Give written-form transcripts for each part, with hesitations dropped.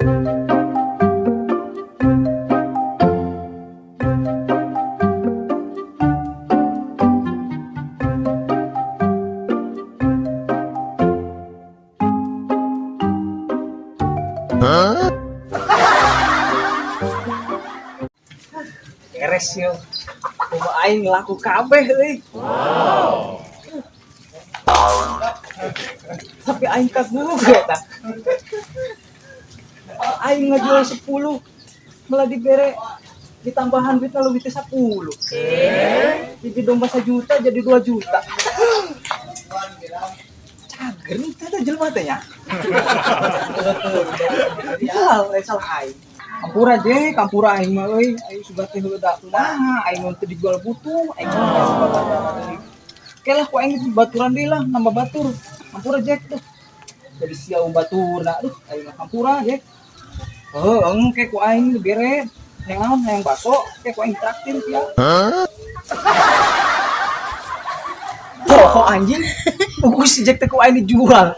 Beres yo. Coba aing laku kabeh euy. Wow. Tapi aing kagum eta. Aing ngajual 10 malah dibere ditambahan duit kalau duit 10. Jadi domba 1 juta jadi 2 juta. Cager teh jelema teh nya. Ya, salah aing. Kampura aing mah euy, aing sudah teh heuda kumaha, aing mun teu dijual butuh, aing kelah ku aing baturan deui lah, nambah batur. Kampura jek tuh. Jadi siau baturna, aduh aing mah kampura jek. Heuh, engke ku aing bere yang naon hayang baso, ke ku aing traktir sia. Kok anjing? Buku si jek teh ku aing dijual.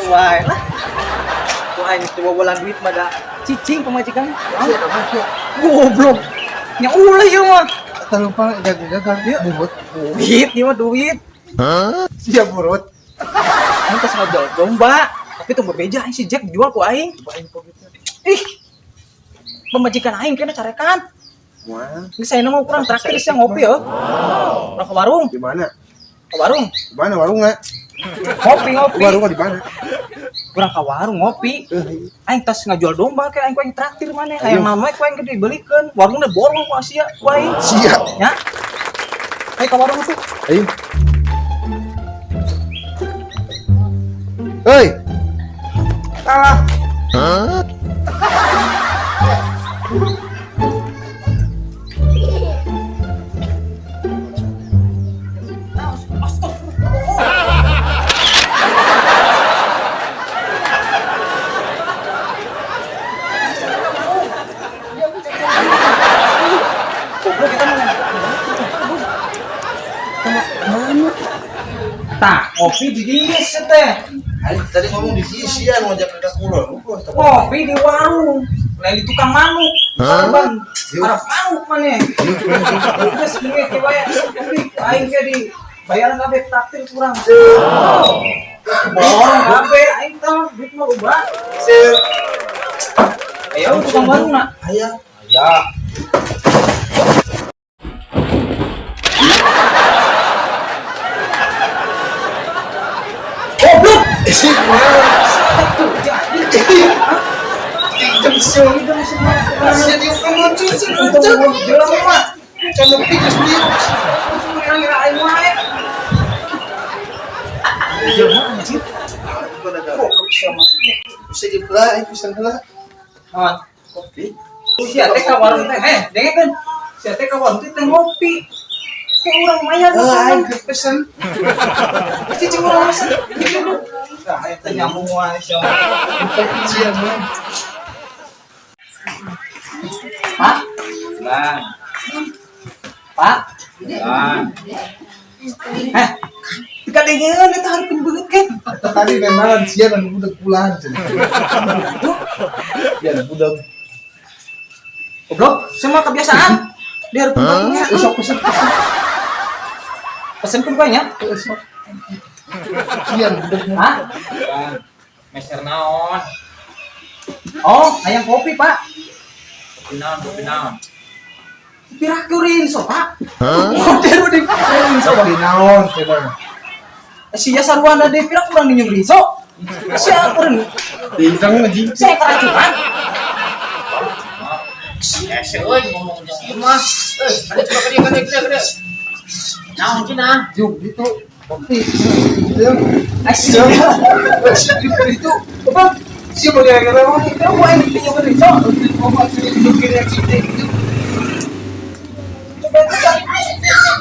Wae lah. Wah, ini coba bolan duit mah da cicing pemajikan. Goblok. Nya ulah ieu mah. Tak lupa jaga dia burut. Duit ieu mah duit. Siap burut. Aing teh ngajol domba, tapi teu bebeja aing si Jack jual ku aing. Ih. Pemajikan aing kena carekan. Wah. Ini saya mau kurang traktir sia ngopi ya. Wow. Ke warung. Di mana? Ke warung. Di mana warungnya? Ngopi. Warungnya di mana? Kurang ke warung ngopi. Aing tas ngajual domba ke aing ku aing traktir maneh. Hayang mama ku aing dibelikeun. Warungna borong ku sia ku aing. Siap. Ya. Ayo ke warung tuh. Ayo. Hei. Salah. Tah, kopi di dieu teh. Tadi ngomong di sini anu ngajak ke kulon. Kopi di warung. Lain di tukang manuk. Bang, arep manuk maneh. Geus ge ke bayar kopi aing ge di bayaran kabeh traktir kurang. Borong kabeh aing teh duit mah ubah. Ayo tukang warungna. Aya. Goblok. Isi mana? Jam semua. Sia diukur muncul sih. Jelas mah. Coba pikir sendiri. Ngira aing wae. Jelema anjir. Goblok sama. Bisa dibelah, bisa belah. Naon? Kopi. Sia teh ka warung teh. Dengekeun. Sia teh ka warung teh ngopi. Kayak urang mayar Aing pesen. cicing urang pesen. Nah, eta nyambung wae sia. Sia mah. Pak. Nah. Pak. Nah. Kadengeun eta hareupeun beungeut ke. Tadi memang sia dan budak pulang. Ya budak. Goblok, semua kebiasaan. Dia hareupeun beungeut. Besok pesen. Pesen pun banyak. Sia budak. Hah? Meser naon? Oh, ayam kopi, Pak. Kopi naon. Pira kurin so, Pak. Kopi udah kurin so. Di naon coba. Sia sarwana deui pira kurang nyung rinso. Sia kurang. Diintang anjing. Saya keracunan. Euy ngomong jeung ieu mah. Ada coba gede. Naon cenah? Yuk gitu. Kopi. Itu. Asyik. Itu. Apa? Siapa dia kira mah? Itu gua ini nyung rinso. Apa sih kira gitu.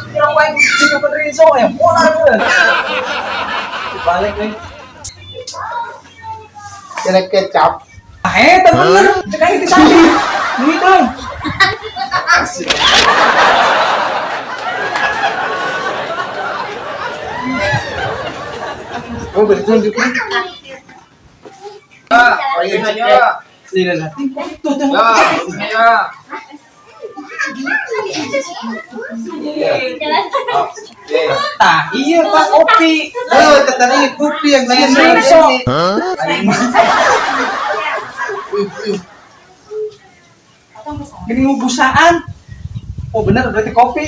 Kira gua ini nyung rinso ya. Monar bener. Balik nih. Kira kecap. Bener. Cek aja di tadi. Duit dong. Oh, betul juga. Paling aja. Lihat hati itu tuh. Ya. Tah, iya Pak kopi. Oh, tadi kopi yang saya Meso. Gini ngubusaan. Oh benar berarti kopi.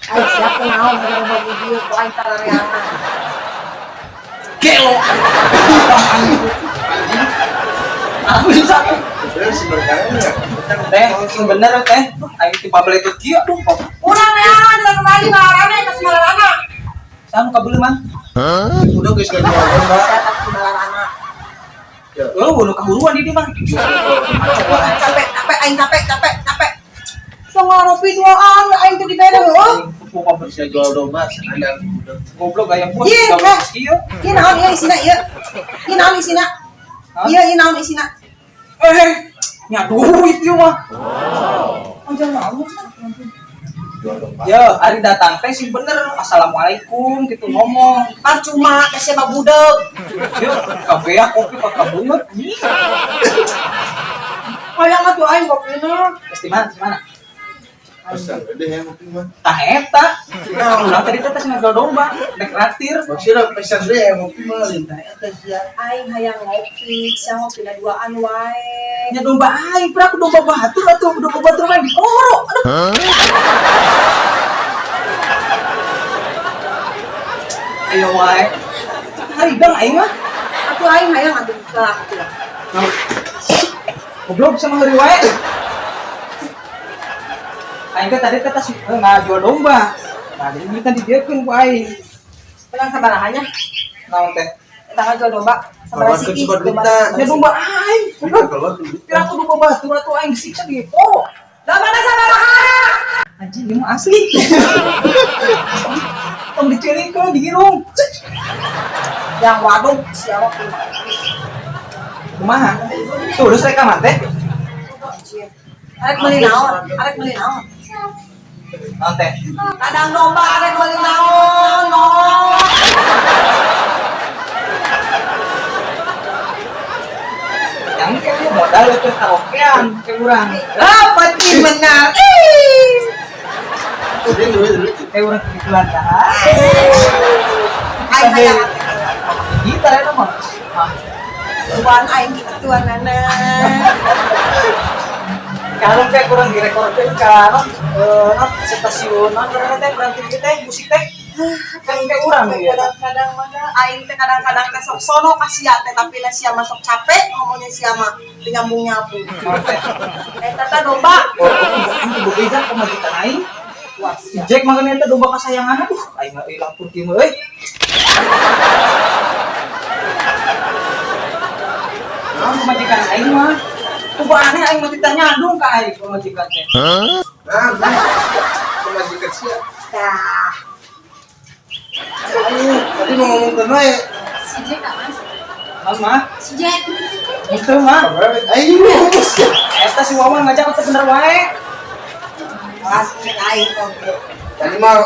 Ay, siapa naon kalau mau video ko ay talareangan. Kelo. Aku bisa. Bener sih berkarya. Teh, sing bener teh. Ayo tiba beli itu kieu tuh. Urang neangan dan kembali barane ke Semalarana. Sanu kabel man. Udah guys kan Mbak. Saya tak Semalarana. Oh, bunuh kahuruan di mah. Capek, aing capek. Songo ngopi duaan aing teh dibere heuh. Pupuk kabel Saya jual domba sekalian. goblok aya bos. Iya, Kak. Kieu. Ieu naon ieu isina ieu? Ieu naon isina? Ieu naon isina? Nya duit ieu mah. Aja malu. Ya, ari datang teh sing bener. Assalamualaikum gitu ngomong. Percuma teh sia budeg. Yuk, kabeh kopi pakai bungut. Hayang atuh aing kopina. Pasti mana? Asal ada yang kopi mah. Tah eta. Nah, ulah tadi teh sing ngajol domba, dek ratir. Maksudnya pesan deh yang kopi mah lintah eta sia. Aing hayang ngopi, sia ngopina duaan wae. Nya domba aing, pra aku domba batur atuh, domba batur main di koro. Ayo wae. Hari bang aing mah. Atuh aing hayang atuh kelak. Goblok sama hari wae. Aing teh tadi teh tas ngajual domba. Nah, jadi kita didieukeun ku aing. Tenang sabarahannya. Naon teh? Kita jual domba. Sabaraha Keluar siki. ke berita. Ya domba aing. Keluar ke berita. Kira aku domba batur atuh aing disiksa di koro. Domba na sabaraha. Anjing ini mah asli. Tong diceulikeun dihirup. Yang waduk siapa pun. Kumaha? Tuh, geus rek kamar teh. Arek meuli naon? Naon teh? Kadang domba arek meuli naon? No. Yang kayak modal itu karaokean ke urang. Dapat benar. Dulu. Kayak urang ke Belanda. Aing hayang Gitar eta mah. tuan aing gituan nana. Kalau kayak kurang direkordkeun ka stasiun karena teh berarti teh musik teh kan kayak urang ya. Kadang-kadang mana aing teh kadang-kadang teh sok sono ka sia teh tapi lah sia mah sok capek ngomongnya sia mah teu nyambung. Eta teh domba. Itu berbeda pemajikan aing. Wah, si Jack makan eta domba kasayangan aduh, aing mah lapor kieu euy. Nah, pemajikan aing mah kubu aneh aing mah ditanya nyandung ka aing pemajikan teh. Nah, pemajikan sia. Tah. Tadi mau ngomong ke Noe. Si Jack tak mas? Mas mah, Si Jack. itu mah. Ayo. Eta si Wawan ngajak atuh bener wae. Pasti aing kok. Tadi mah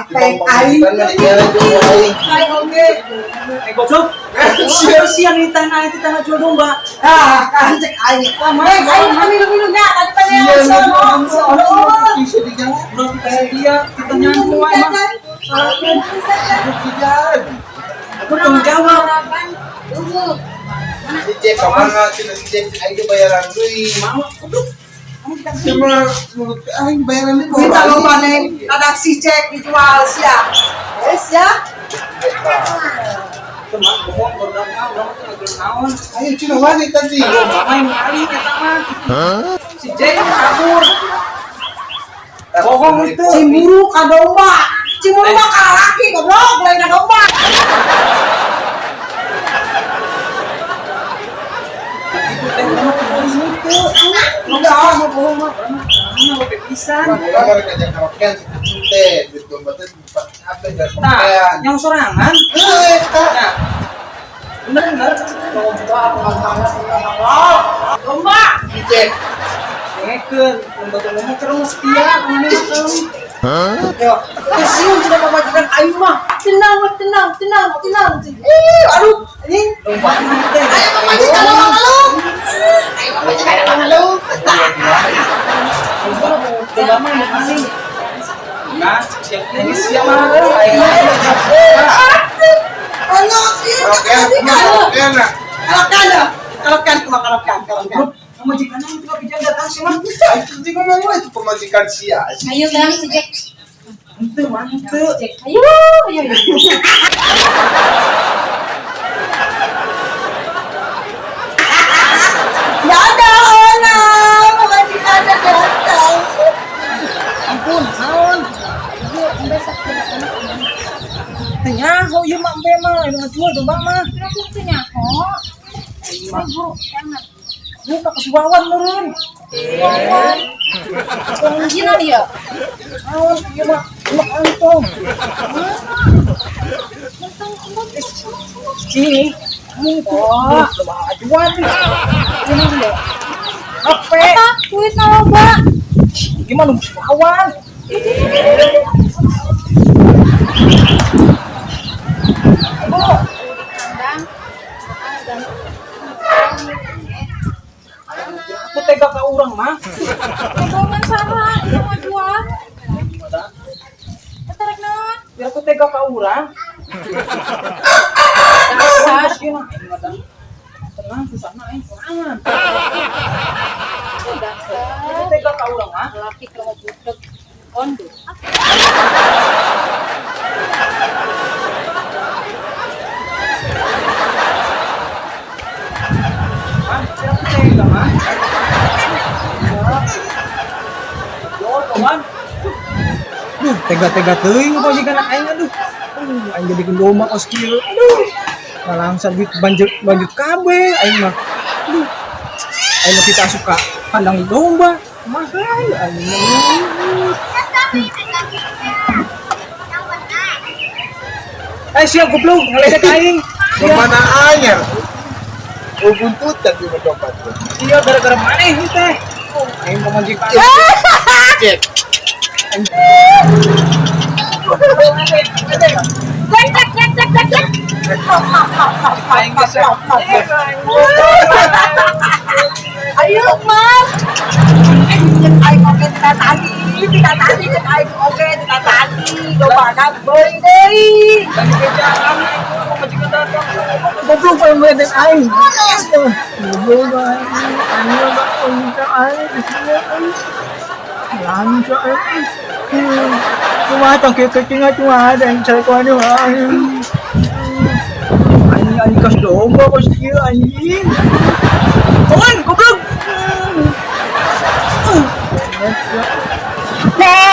peng aing. kan dia jual aing. Aing oge. Goblok. Sia ditanya itu tanah jual domba. Ah, kan cek aing. Aing minum nya tadi pada yang sono. Bisa dijawab. Belum kayak dia kita nyandung wae mah. Kurang jawab. Tunggu. Si Jack kemana? Si Jack aing bayaran deui. Mau goblok. Cuma menurut aing bayaran deui. Kita lo maneh kadang si cek dijual sia. Ya. Teman bohong berdang orang tuh ngagel naon. Ayo cina wani tadi. Main kali kata mah. Si Jack kabur. Bohong itu. Cemburu ka domba. Cemburu mah ka laki goblok, lain ka domba. Itu teh mau bohong itu. Enggak mau bohong mah. Mana mau pisan. Kalau mereka jangan karaokean teh, duit domba teh Apa enggak Nah, kemudian? yang sorangan. Nah, bener-bener. Lomba pengantannya Allah. Lomba. Dicek. Ceker, lomba terus setia, kemana makan. Yo, kasihan sudah memajukan Ayu mah. Tenang, tenang. Aduh, ini. Lomba teh. Ayo memajukan orang lu. Ayo memajukan orang lu. Lomba mah masing. Nah, ini siapa? Ayo. Anak Oke, nak. kalahkan. Majikan yang itu bijak datang sih mah. Itu juga memang itu pemajikan sia. Ayo bang si Jack. Itu mantep. Jack. Ayo. Ya ada orang, pemajikan datang. Ampun, naon. Tanya, oh iya mak mbe mah, ini ngajual domba mah. Aku punya kok. Ayo jangan. Buka ke Wawan meureun. Gila dia. Naon iya mak, mak antong. Sini. Oh, domba ajuan. Ini dia. Apa? Kuit loba. Gimana si Wawan? Aku tega ke orang mah. Ngomongin Sarah, yang ngajuan. Tarik naon? Biar aku tega ke orang. Dasar. Tenang, susah naik sorangan. Dasar. Aku tega ke orang mah. Laki kalau butek kondo. Mah, biar aku tega mah. Yo, kawan. Duh, tega-tega teuing majikan aing aduh. Aing jadi domba kos kieu. Aduh. Nalangsar duit banjut kabeh aing mah. Aduh. Aing mah kita suka kandang domba. Mahal aing mah. Siap goblok, ngeledek aing. Kemana anyar? Buntutan di dompet. Iya gara-gara maneh ieu teh. Aing pamajikan. Cek. Aing geus. Ayo, Mas. Ayo oke tidak tadi. Ayo oke tidak tadi. Domba boy deui. Lagi ke jalan aing pamajikan datang. Goblok pengen ngeledek aing. Goblok aing mah untuk aing di sini aing. Lanjut aing. Cuma tangke kecinga cuma ada yang cari kuanu aing. Anjing kas domba kos kieu anjing. Kawan goblok. Nek